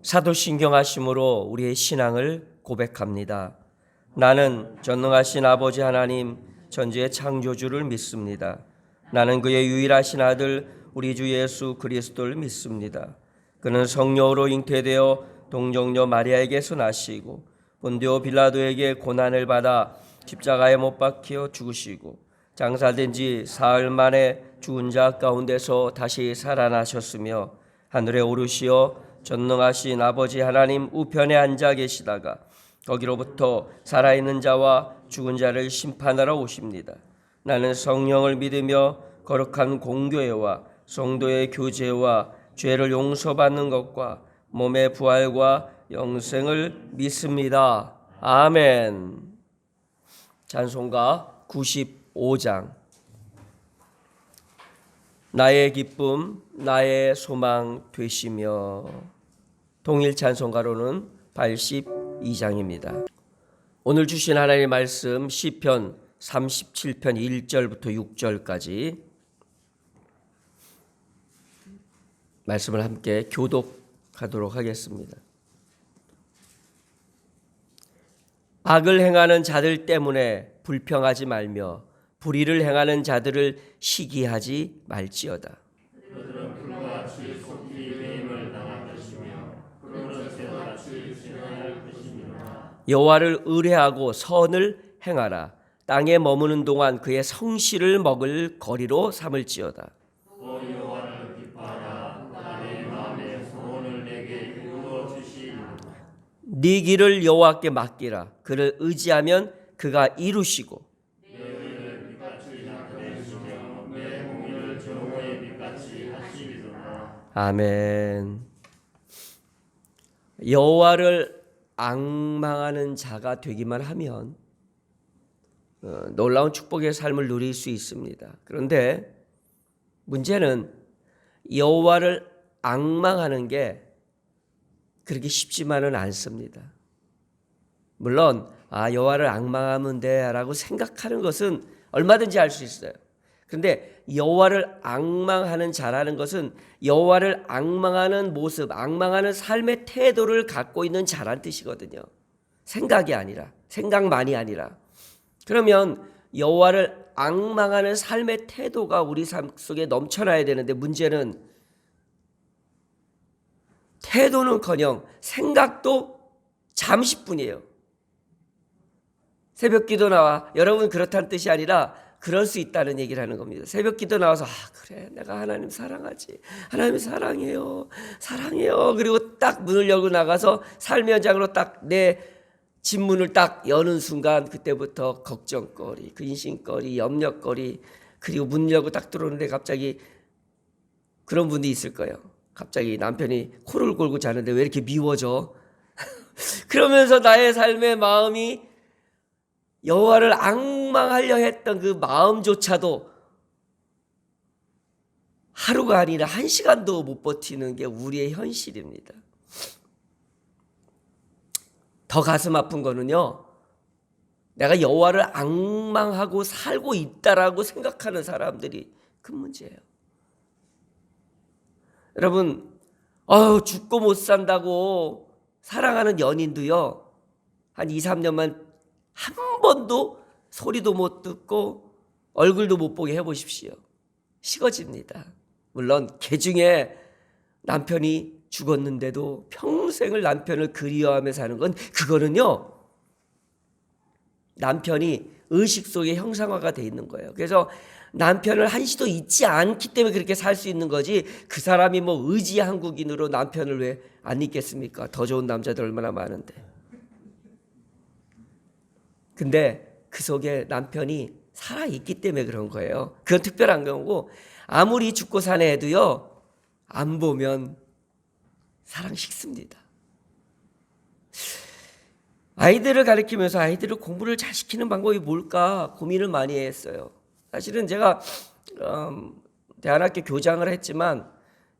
사도신경하심으로 우리의 신앙을 고백합니다. 나는 전능하신 아버지 하나님 전지의 창조주를 믿습니다. 나는 그의 유일하신 아들 우리 주 예수 그리스도를 믿습니다. 그는 성령으로 잉태되어 동정녀 마리아에게서 나시고 본디오 빌라도에게 고난을 받아 십자가에 못 박혀 죽으시고 장사된 지 사흘 만에 죽은 자 가운데서 다시 살아나셨으며 하늘에 오르시어 전능하신 아버지 하나님 우편에 앉아 계시다가 거기로부터 살아있는 자와 죽은 자를 심판하러 오십니다. 나는 성령을 믿으며 거룩한 공교회와 성도의 교제와 죄를 용서받는 것과 몸의 부활과 영생을 믿습니다. 아멘. 찬송가 95장. 나의 기쁨 나의 소망 되시며. 동일 찬송가로는 82장입니다. 오늘 주신 하나님의 말씀 시편 37편 1절부터 6절까지 말씀을 함께 교독하도록 하겠습니다. 악을 행하는 자들 때문에 불평하지 말며 불의를 행하는 자들을 시기하지 말지어다. 그들은 불과 같이 속히 배임을 당할 것이며 그들은 새같이 진화할 것이니라. 여호와를 의뢰하고 선을 행하라. 땅에 머무는 동안 그의 성실을 먹을 거리로 삼을지어다. 또 여호와를 기뻐하라. 내 마음의 소원을 내게 이루어 주시리라. 네 길을 여호와께 맡기라. 그를 의지하면 그가 이루시고 내 의를 빛같이 나타내시며 내 공의를 정오의 빛같이 하시리로다. 아멘. 여호와를 앙망하는 자가 되기만 하면 놀라운 축복의 삶을 누릴 수 있습니다. 그런데 문제는 여호와를 앙망하는 게 그렇게 쉽지만은 않습니다. 물론 여호와를 앙망하면 돼라고 생각하는 것은 얼마든지 할 수 있어요. 그런데 여호와를 앙망하는 자라는 것은 여호와를 앙망하는 모습, 앙망하는 삶의 태도를 갖고 있는 자란 뜻이거든요. 생각이 아니라, 생각만이 아니라. 그러면 여호와를 앙망하는 삶의 태도가 우리 삶 속에 넘쳐나야 되는데 문제는 태도는커녕 생각도 잠시뿐이에요. 새벽 기도 나와. 여러분 그렇다는 뜻이 아니라 그럴 수 있다는 얘기를 하는 겁니다. 새벽 기도 나와서 그래 내가 하나님 사랑하지. 하나님 사랑해요. 사랑해요. 그리고 딱 문을 열고 나가서 삶의 현장으로 딱 내 집 문을 딱 여는 순간 그때부터 걱정거리, 근심거리, 염려거리, 그리고 문 열고 딱 들어오는데 갑자기 그런 분이 있을 거예요. 갑자기 남편이 코를 골고 자는데 왜 이렇게 미워져? 그러면서 나의 삶의 마음이 여호와를 앙망하려 했던 그 마음조차도 하루가 아니라 1시간도 못 버티는 게 우리의 현실입니다. 더 가슴 아픈 거는요, 내가 여호와를 앙망하고 살고 있다라고 생각하는 사람들이 큰 문제예요. 여러분, 죽고 못 산다고 사랑하는 연인도요, 한 2, 3년만 한 번도 소리도 못 듣고 얼굴도 못 보게 해보십시오. 식어집니다. 물론 개 중에 남편이 죽었는데도 평생을 남편을 그리워하며 사는 건 그거는요, 남편이 의식 속에 형상화가 돼 있는 거예요. 그래서 남편을 한시도 잊지 않기 때문에 그렇게 살 수 있는 거지, 그 사람이 뭐 의지 한국인으로 남편을 왜 안 잊겠습니까? 더 좋은 남자들 얼마나 많은데. 근데 그 속에 남편이 살아있기 때문에 그런 거예요. 그건 특별한 경우고, 아무리 죽고 사는 애도요, 안 보면 사랑 식습니다. 아이들을 가르치면서 아이들을 공부를 잘 시키는 방법이 뭘까 고민을 많이 했어요. 사실은 제가 대안학교 교장을 했지만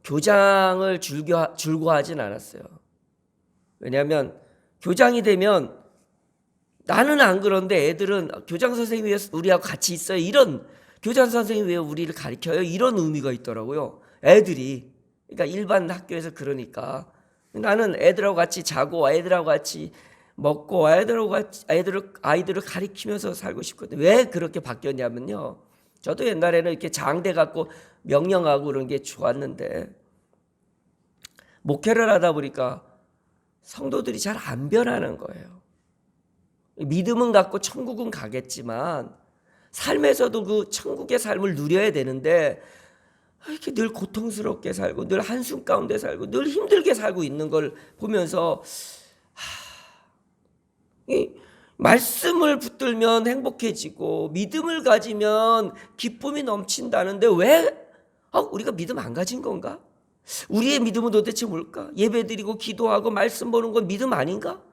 교장을 줄고하진 않았어요. 왜냐하면 교장이 되면 나는 안 그런데 애들은 교장 선생님이 왜 우리하고 같이 있어요? 이런, 교장 선생님이 왜 우리를 가르쳐요? 이런 의미가 있더라고요. 애들이. 그러니까 일반 학교에서 그러니까 나는 애들하고 같이 자고 애들하고 같이 먹고 애들하고 같이 아이들을 가리키면서 살고 싶거든요. 왜 그렇게 바뀌었냐면요. 저도 옛날에는 이렇게 장대 갖고 명령하고 그런 게 좋았는데 목회를 하다 보니까 성도들이 잘 안 변하는 거예요. 믿음은 갖고 천국은 가겠지만 삶에서도 그 천국의 삶을 누려야 되는데 이렇게 늘 고통스럽게 살고 늘 한숨 가운데 살고 늘 힘들게 살고 있는 걸 보면서 이 말씀을 붙들면 행복해지고 믿음을 가지면 기쁨이 넘친다는데 왜 우리가 믿음 안 가진 건가? 우리의 믿음은 도대체 뭘까? 예배드리고 기도하고 말씀 보는 건 믿음 아닌가?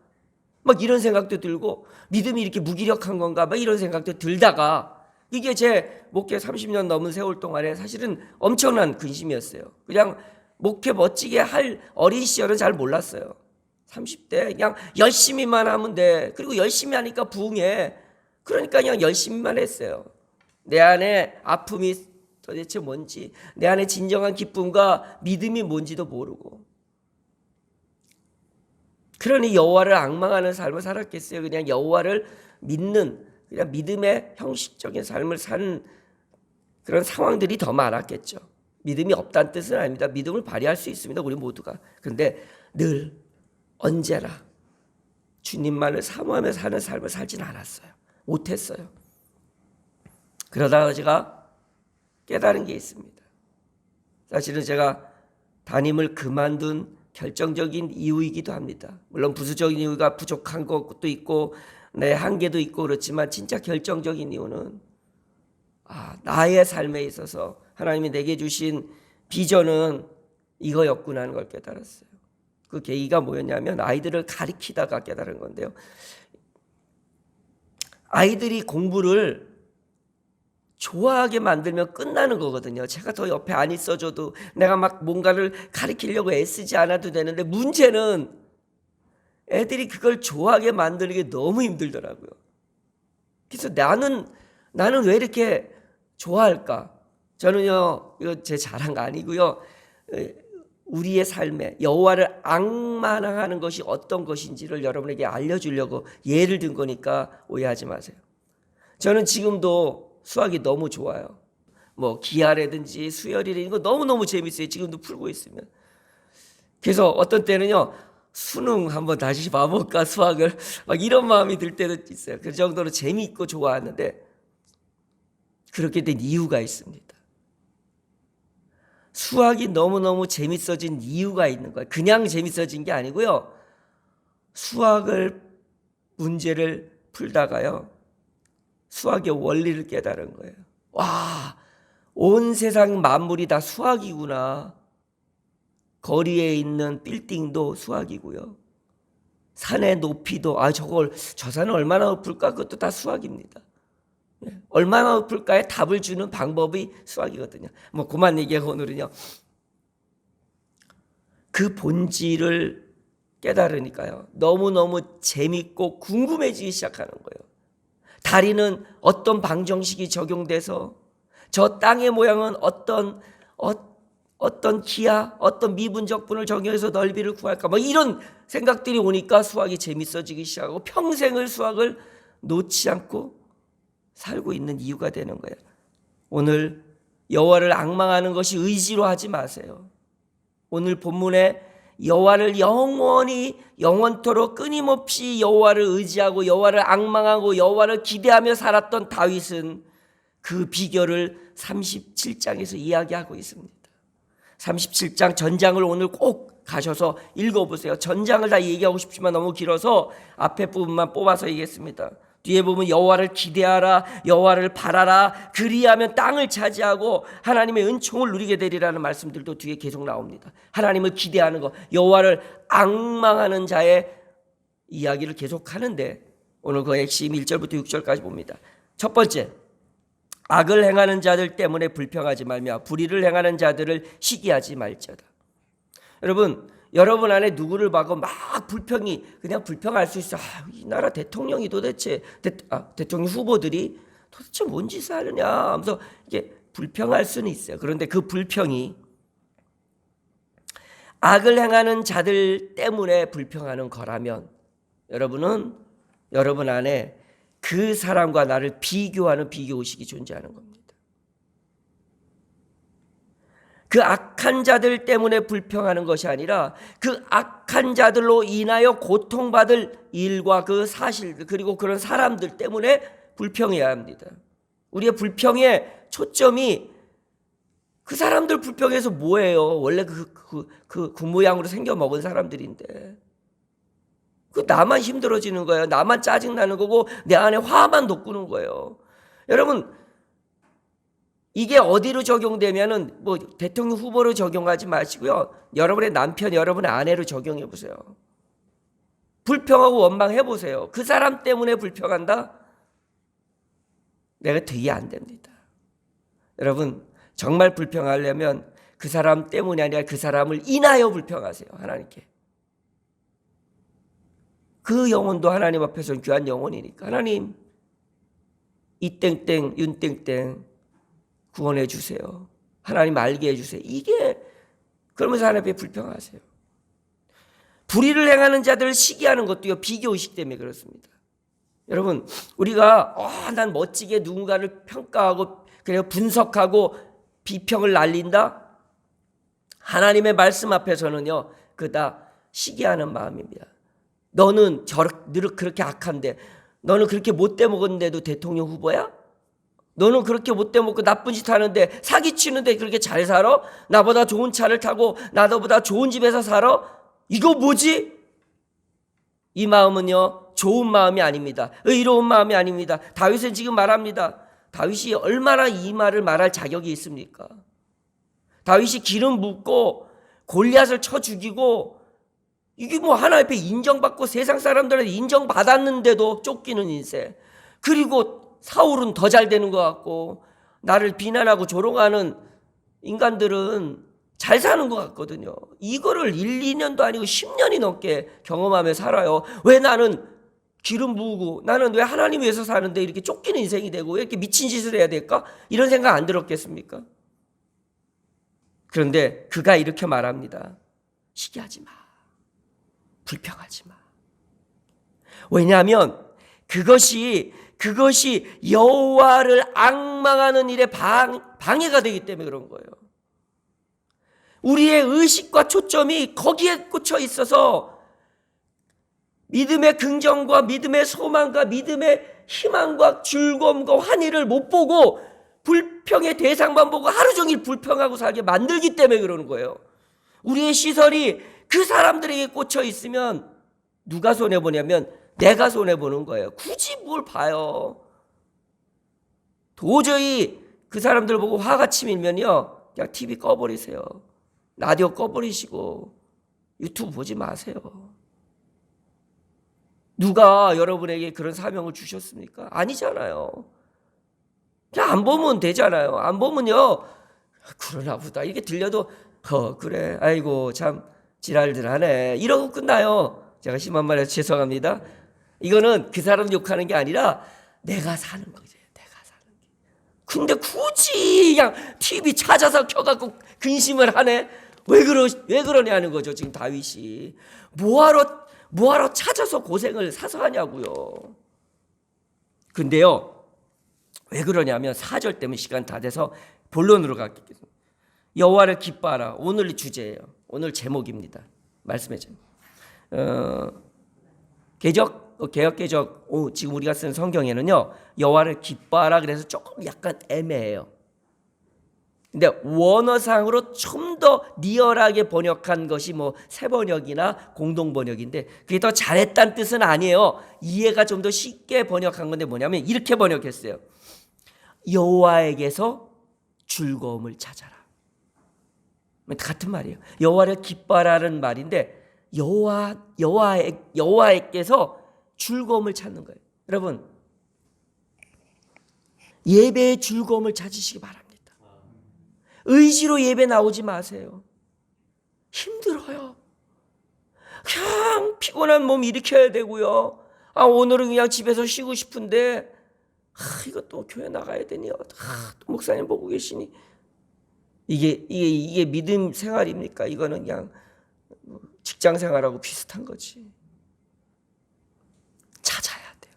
막 이런 생각도 들고 믿음이 이렇게 무기력한 건가? 막 이런 생각도 들다가 이게 제 목회 30년 넘은 세월 동안에 사실은 엄청난 근심이었어요. 그냥 목회 멋지게 할 어린 시절은 잘 몰랐어요. 30대 그냥 열심히만 하면 돼. 그리고 열심히 하니까 부흥해. 그러니까 그냥 열심히만 했어요. 내 안에 아픔이 도대체 뭔지, 내 안에 진정한 기쁨과 믿음이 뭔지도 모르고. 그러니 여호와를 앙망하는 삶을 살았겠어요. 그냥 여호와를 믿는 그냥 믿음의 형식적인 삶을 사는 그런 상황들이 더 많았겠죠. 믿음이 없다는 뜻은 아닙니다. 믿음을 발휘할 수 있습니다. 우리 모두가. 그런데 늘 언제나 주님만을 사모하며 사는 삶을 살지는 않았어요. 못했어요. 그러다가 제가 깨달은 게 있습니다. 사실은 제가 담임을 그만둔 결정적인 이유이기도 합니다. 물론 부수적인 이유가 부족한 것도 있고 내 한계도 있고 그렇지만 진짜 결정적인 이유는 나의 삶에 있어서 하나님이 내게 주신 비전은 이거였구나 하는 걸 깨달았어요. 그 계기가 뭐였냐면 아이들을 가리키다가 깨달은 건데요. 아이들이 공부를 좋아하게 만들면 끝나는 거거든요. 제가 더 옆에 안 있어줘도 내가 막 뭔가를 가리키려고 애쓰지 않아도 되는데 문제는 애들이 그걸 좋아하게 만드는 게 너무 힘들더라고요. 그래서 나는 왜 이렇게 좋아할까? 저는요, 이거 제 자랑 아니고요. 우리의 삶에 여호와를 앙망하는 것이 어떤 것인지를 여러분에게 알려주려고 예를 든 거니까 오해하지 마세요. 저는 지금도 수학이 너무 좋아요. 뭐 기하라든지 수열이라든지 이거 너무너무 재밌어요. 지금도 풀고 있으면. 그래서 어떤 때는요. 수능 한번 다시 봐볼까 수학을 막 이런 마음이 들 때도 있어요. 그 정도로 재미있고 좋아하는데 그렇게 된 이유가 있습니다. 수학이 너무너무 재밌어진 이유가 있는 거예요. 그냥 재밌어진 게 아니고요. 수학을 문제를 풀다가요. 수학의 원리를 깨달은 거예요. 와, 온 세상 만물이 다 수학이구나. 거리에 있는 빌딩도 수학이고요. 산의 높이도 저 산은 얼마나 높을까? 그것도 다 수학입니다. 얼마나 높을까에 답을 주는 방법이 수학이거든요. 뭐 그만 얘기하고 오늘은요. 그 본질을 깨달으니까요. 너무너무 재밌고 궁금해지기 시작하는 거예요. 다리는 어떤 방정식이 적용돼서 저 땅의 모양은 어떤 기하, 어떤 미분적분을 적용해서 넓이를 구할까? 뭐 이런 생각들이 오니까 수학이 재밌어지기 시작하고 평생을 수학을 놓지 않고 살고 있는 이유가 되는 거예요. 오늘 여호와를 앙망하는 것이 의지로 하지 마세요. 오늘 본문에 여호와를 영원토록 끊임없이 여호와를 의지하고 여호와를 앙망하고 여호와를 기대하며 살았던 다윗은 그 비결을 37장에서 이야기하고 있습니다. 37장 전장을 오늘 꼭 가셔서 읽어보세요. 전장을 다 얘기하고 싶지만 너무 길어서 앞에 부분만 뽑아서 얘기했습니다. 뒤에 보면 여호와를 기대하라, 여호와를 바라라, 그리하면 땅을 차지하고 하나님의 은총을 누리게 되리라는 말씀들도 뒤에 계속 나옵니다. 하나님을 기대하는 것, 여호와를 앙망하는 자의 이야기를 계속 하는데 오늘 그 핵심 1절부터 6절까지 봅니다. 첫 번째, 악을 행하는 자들 때문에 불평하지 말며 불의를 행하는 자들을 시기하지 말지어다. 여러분 안에 누구를 봐도 막 그냥 불평할 수 있어. 이 나라 대통령이 도대체 대통령 후보들이 도대체 뭔 짓을 하느냐 하면서 이게 불평할 수는 있어요. 그런데 그 불평이 악을 행하는 자들 때문에 불평하는 거라면 여러분 안에 그 사람과 나를 비교하는 비교의식이 존재하는 겁니다. 그 악한 자들 때문에 불평하는 것이 아니라 그 악한 자들로 인하여 고통받을 일과 그 사실들 그리고 그런 사람들 때문에 불평해야 합니다. 우리의 불평의 초점이 그 사람들 불평해서 뭐예요? 원래 그 모양으로 생겨 먹은 사람들인데 그 나만 힘들어지는 거예요. 나만 짜증나는 거고 내 안에 화만 돋구는 거예요. 여러분 이게 어디로 적용되면은 뭐 대통령 후보로 적용하지 마시고요. 여러분의 남편, 여러분의 아내로 적용해 보세요. 불평하고 원망해 보세요. 그 사람 때문에 불평한다? 내가 되게 안 됩니다. 여러분 정말 불평하려면 그 사람 때문이 아니라 그 사람을 인하여 불평하세요. 하나님께. 그 영혼도 하나님 앞에서는 귀한 영혼이니까 하나님 이 땡땡 윤 땡땡 구원해 주세요. 하나님 알게 해주세요. 이게 그러면서 하나님 앞에 불평하세요. 불의를 행하는 자들을 시기하는 것도요 비교의식 때문에 그렇습니다. 여러분 우리가 난 멋지게 누군가를 평가하고 그래서 분석하고 비평을 날린다. 하나님의 말씀 앞에서는요 그다 시기하는 마음입니다. 너는 늘 그렇게 악한데 너는 그렇게 못돼 먹었는데도 대통령 후보야? 너는 그렇게 못돼 먹고 나쁜 짓 하는데 사기치는데 그렇게 잘 살아? 나보다 좋은 차를 타고 나보다 좋은 집에서 살아? 이거 뭐지? 이 마음은요 좋은 마음이 아닙니다. 의로운 마음이 아닙니다. 다윗은 지금 말합니다. 다윗이 얼마나 이 말을 말할 자격이 있습니까? 다윗이 기름 붓고 골리앗을 쳐 죽이고 이게 뭐 하나님 앞에 인정받고 세상 사람들한테 인정받았는데도 쫓기는 인생. 그리고 사울은 더 잘 되는 것 같고 나를 비난하고 조롱하는 인간들은 잘 사는 것 같거든요. 이거를 1, 2년도 아니고 10년이 넘게 경험하며 살아요. 왜 나는 기름 부으고 나는 왜 하나님 위해서 사는데 이렇게 쫓기는 인생이 되고 왜 이렇게 미친 짓을 해야 될까? 이런 생각 안 들었겠습니까? 그런데 그가 이렇게 말합니다. 시기하지 마. 불평하지 마. 왜냐하면 그것이 여호와를 앙망하는 일에 방해가 되기 때문에 그런 거예요. 우리의 의식과 초점이 거기에 꽂혀 있어서 믿음의 긍정과 믿음의 소망과 믿음의 희망과 즐거움과 환희를 못 보고 불평의 대상만 보고 하루 종일 불평하고 살게 만들기 때문에 그러는 거예요. 우리의 시설이 그 사람들에게 꽂혀 있으면 누가 손해보냐면 내가 손해보는 거예요. 굳이 뭘 봐요. 도저히 그 사람들 보고 화가 치밀면요 그냥 TV 꺼버리세요. 라디오 꺼버리시고 유튜브 보지 마세요. 누가 여러분에게 그런 사명을 주셨습니까? 아니잖아요. 그냥 안 보면 되잖아요. 안 보면요 그러나 보다 이렇게 들려도 그래 아이고 참 지랄들 하네 이러고 끝나요. 제가 심한 말해서 죄송합니다. 이거는 그 사람 욕하는 게 아니라 내가 사는 거지. 내가 사는 게. 근데 굳이 그냥 TV 찾아서 켜갖고 근심을 하네. 왜 그러냐는 거죠. 지금 다윗이 뭐하러 찾아서 고생을 사서 하냐고요. 근데요 왜 그러냐면 4절 때문에 시간 다 돼서 본론으로 가겠습니다. 여호와를 기뻐하라. 오늘 주제예요. 오늘 제목입니다. 말씀의 제목. 개역개적 지금 우리가 쓴 성경에는요 여호와를 기뻐하라 그래서 조금 약간 애매해요. 근데 원어상으로 좀 더 리얼하게 번역한 것이 뭐 새번역이나 공동번역인데 그게 더 잘했다는 뜻은 아니에요. 이해가 좀 더 쉽게 번역한 건데 뭐냐면 이렇게 번역했어요. 여호와에게서 즐거움을 찾아라. 같은 말이에요. 여호와를 기뻐하라는 말인데 여호와에게서 즐거움을 찾는 거예요. 여러분 예배의 즐거움을 찾으시기 바랍니다. 의지로 예배 나오지 마세요. 힘들어요. 그냥 피곤한 몸 일으켜야 되고요. 오늘은 그냥 집에서 쉬고 싶은데 이것도 교회 나가야 되니 또 목사님 보고 계시니 이게 믿음 생활입니까? 이거는 그냥 직장 생활하고 비슷한 거지. 찾아야 돼요.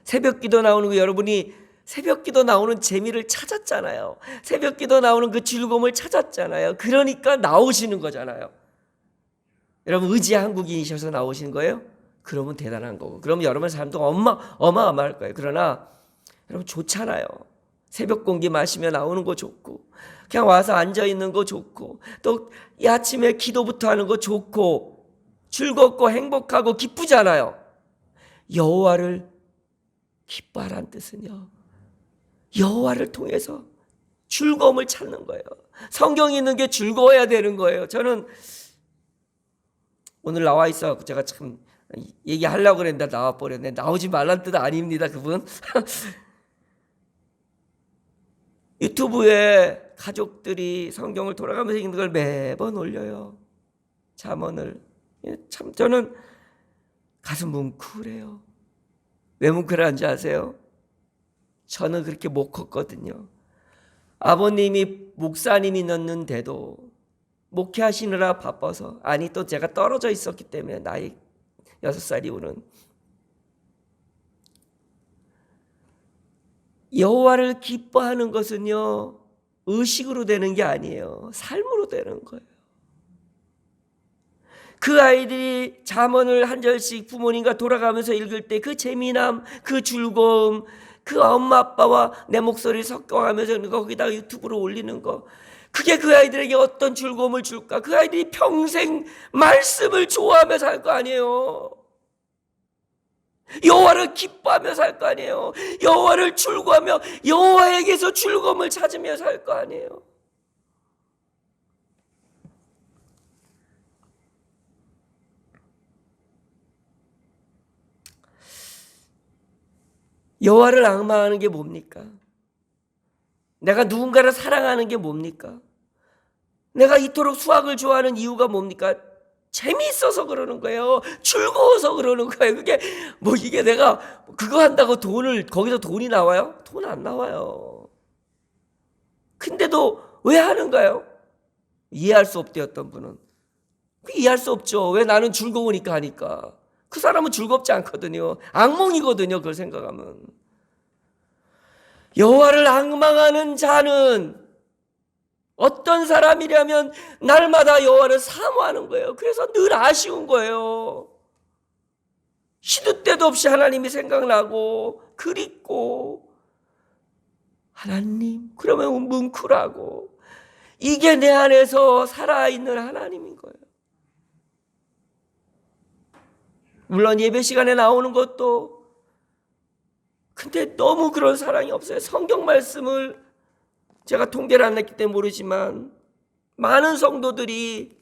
새벽 기도 나오는 거, 여러분이 새벽 기도 나오는 재미를 찾았잖아요. 새벽 기도 나오는 그 즐거움을 찾았잖아요. 그러니까 나오시는 거잖아요. 여러분 의지 한국인이셔서 나오시는 거예요? 그러면 대단한 거고, 그러면 여러분 삶도 어마어마할 거예요. 그러나 여러분 좋잖아요. 새벽 공기 마시며 나오는 거 좋고, 그냥 와서 앉아있는 거 좋고, 또 이 아침에 기도부터 하는 거 좋고, 즐겁고 행복하고 기쁘잖아요. 여호와를 기뻐하라는 뜻은요, 여호와를 통해서 즐거움을 찾는 거예요. 성경이 있는 게 즐거워야 되는 거예요. 저는 오늘 나와 있어 제가 참 얘기하려고 그랬는데 나와버렸네. 나오지 말란 뜻 아닙니다, 그분. 유튜브에 가족들이 성경을 돌아가면서 읽는 걸 매번 올려요. 잠언을. 참 저는 가슴 뭉클해요. 왜 뭉클한지 아세요? 저는 그렇게 못 컸거든요. 아버님이 목사님이었는데도 목회하시느라 바빠서, 아니 또 제가 떨어져 있었기 때문에, 나이 6살 이후는 여호와를 기뻐하는 것은요 의식으로 되는 게 아니에요. 삶으로 되는 거예요. 그 아이들이 잠언을 한 절씩 부모님과 돌아가면서 읽을 때 그 재미남, 그 즐거움, 그 엄마 아빠와 내 목소리를 섞어가면서 거기다가 유튜브로 올리는 거, 그게 그 아이들에게 어떤 즐거움을 줄까? 그 아이들이 평생 말씀을 좋아하며 살 거 아니에요. 여호와를 기뻐하며 살 거 아니에요. 여호와를 즐거워하며 여호와에게서 즐거움을 찾으며 살 거 아니에요. 여호와를 앙망하는 게 뭡니까? 내가 누군가를 사랑하는 게 뭡니까? 내가 이토록 수학을 좋아하는 이유가 뭡니까? 재미있어서 그러는 거예요. 즐거워서 그러는 거예요. 그게 뭐 이게 내가 그거 한다고 거기서 돈이 나와요? 돈 안 나와요. 근데도 왜 하는가요? 이해할 수 없대. 어떤 분은 이해할 수 없죠. 왜? 나는 즐거우니까 하니까. 그 사람은 즐겁지 않거든요. 악몽이거든요, 그걸 생각하면. 여호와를 앙망하는 자는 어떤 사람이냐면 날마다 여호와를 사모하는 거예요. 그래서 늘 아쉬운 거예요. 시도 때도 없이 하나님이 생각나고 그립고, 하나님 그러면 뭉클하고, 이게 내 안에서 살아있는 하나님인 거예요. 물론 예배 시간에 나오는 것도, 근데 너무 그런 사랑이 없어요. 성경 말씀을 제가 통계를 안 냈기 때문에 모르지만 많은 성도들이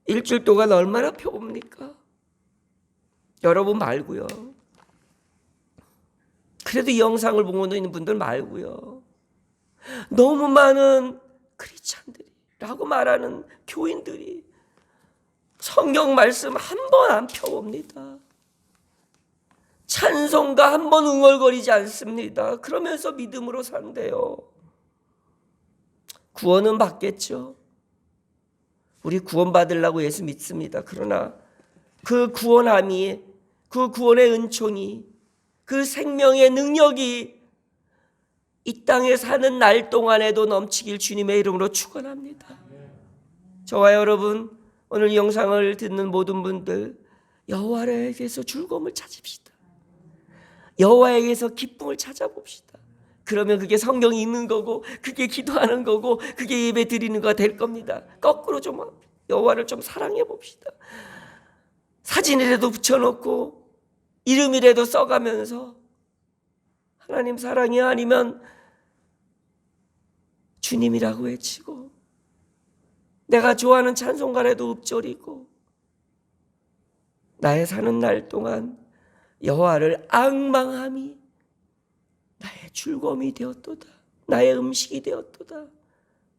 일주일 동안 얼마나 펴봅니까? 여러분 말고요. 그래도 이 영상을 보고 있는 분들 말고요. 너무 많은 크리스찬들이라고 말하는 교인들이 성경 말씀 한 번 안 펴봅니다. 찬송가 한 번 응얼거리지 않습니다. 그러면서 믿음으로 산대요. 구원은 받겠죠. 우리 구원 받으려고 예수 믿습니다. 그러나 그 구원함이, 그 구원의 은총이, 그 생명의 능력이 이 땅에 사는 날 동안에도 넘치길 주님의 이름으로 축원합니다. 저와 여러분, 오늘 이 영상을 듣는 모든 분들, 여호와에게서 즐거움을 찾읍시다. 여호와에게서 기쁨을 찾아봅시다. 그러면 그게 성경이 있는 거고, 그게 기도하는 거고, 그게 예배 드리는 거가 될 겁니다. 거꾸로 좀 여호와를 좀 사랑해 봅시다. 사진이라도 붙여놓고 이름이라도 써가면서 하나님 사랑이 아니면 주님이라고 외치고, 내가 좋아하는 찬송가라도 읊조리고, 나의 사는 날 동안 여호와를 앙망함이 나의 즐거움이 되었도다. 나의 음식이 되었도다.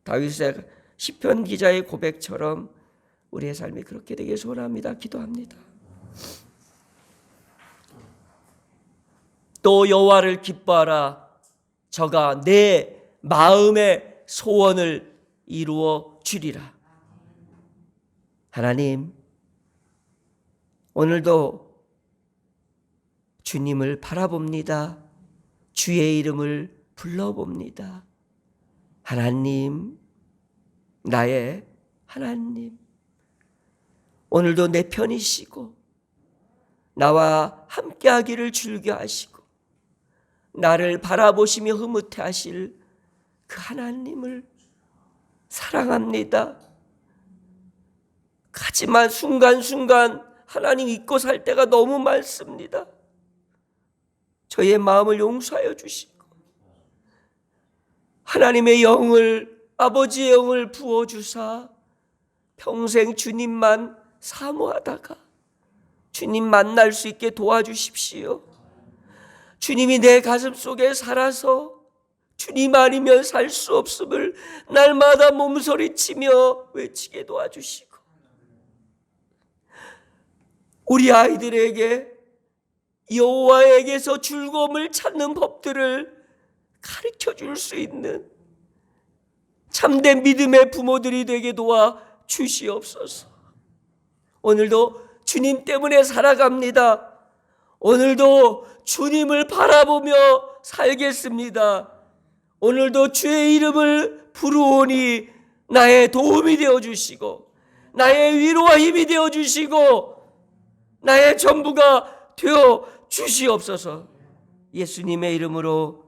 다윗의 시편 기자의 고백처럼 우리의 삶이 그렇게 되길 소원합니다. 기도합니다. 또 여호와를 기뻐하라. 저가 내 마음의 소원을 이루어 주리라. 하나님, 오늘도 주님을 바라봅니다. 주의 이름을 불러봅니다. 하나님, 나의 하나님, 오늘도 내 편이시고 나와 함께하기를 즐겨하시고 나를 바라보시며 흐뭇해하실 그 하나님을 사랑합니다. 하지만 순간순간 하나님 잊고 살 때가 너무 많습니다. 저의 마음을 용서하여 주시고 하나님의 영을, 아버지의 영을 부어주사 평생 주님만 사모하다가 주님 만날 수 있게 도와주십시오. 주님이 내 가슴 속에 살아서 주님 아니면 살 수 없음을 날마다 몸서리치며 외치게 도와주시고 우리 아이들에게 여호와에게서 즐거움을 찾는 법들을 가르쳐 줄 수 있는 참된 믿음의 부모들이 되게 도와 주시옵소서. 오늘도 주님 때문에 살아갑니다. 오늘도 주님을 바라보며 살겠습니다. 오늘도 주의 이름을 부르오니 나의 도움이 되어주시고 나의 위로와 힘이 되어주시고 나의 전부가 되어 주시옵소서. 예수님의 이름으로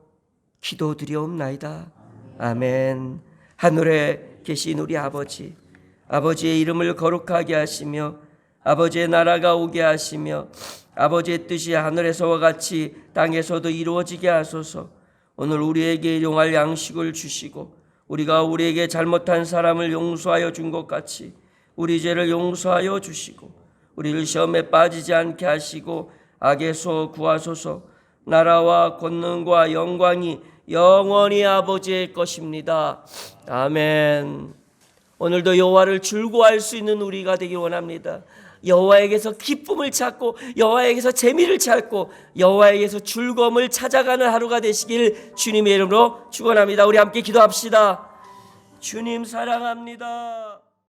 기도드리옵나이다. 아멘. 하늘에 계신 우리 아버지, 아버지의 이름을 거룩하게 하시며 아버지의 나라가 오게 하시며 아버지의 뜻이 하늘에서와 같이 땅에서도 이루어지게 하소서. 오늘 우리에게 일용할 양식을 주시고 우리가 우리에게 잘못한 사람을 용서하여 준 것 같이 우리 죄를 용서하여 주시고 우리를 시험에 빠지지 않게 하시고 악에서 구하소서. 나라와 권능과 영광이 영원히 아버지의 것입니다. 아멘. 오늘도 여호와를 즐거워할 수 있는 우리가 되기 원합니다. 여호와에게서 기쁨을 찾고 여호와에게서 재미를 찾고 여호와에게서 즐거움을 찾아가는 하루가 되시길 주님의 이름으로 축원합니다. 우리 함께 기도합시다. 주님 사랑합니다.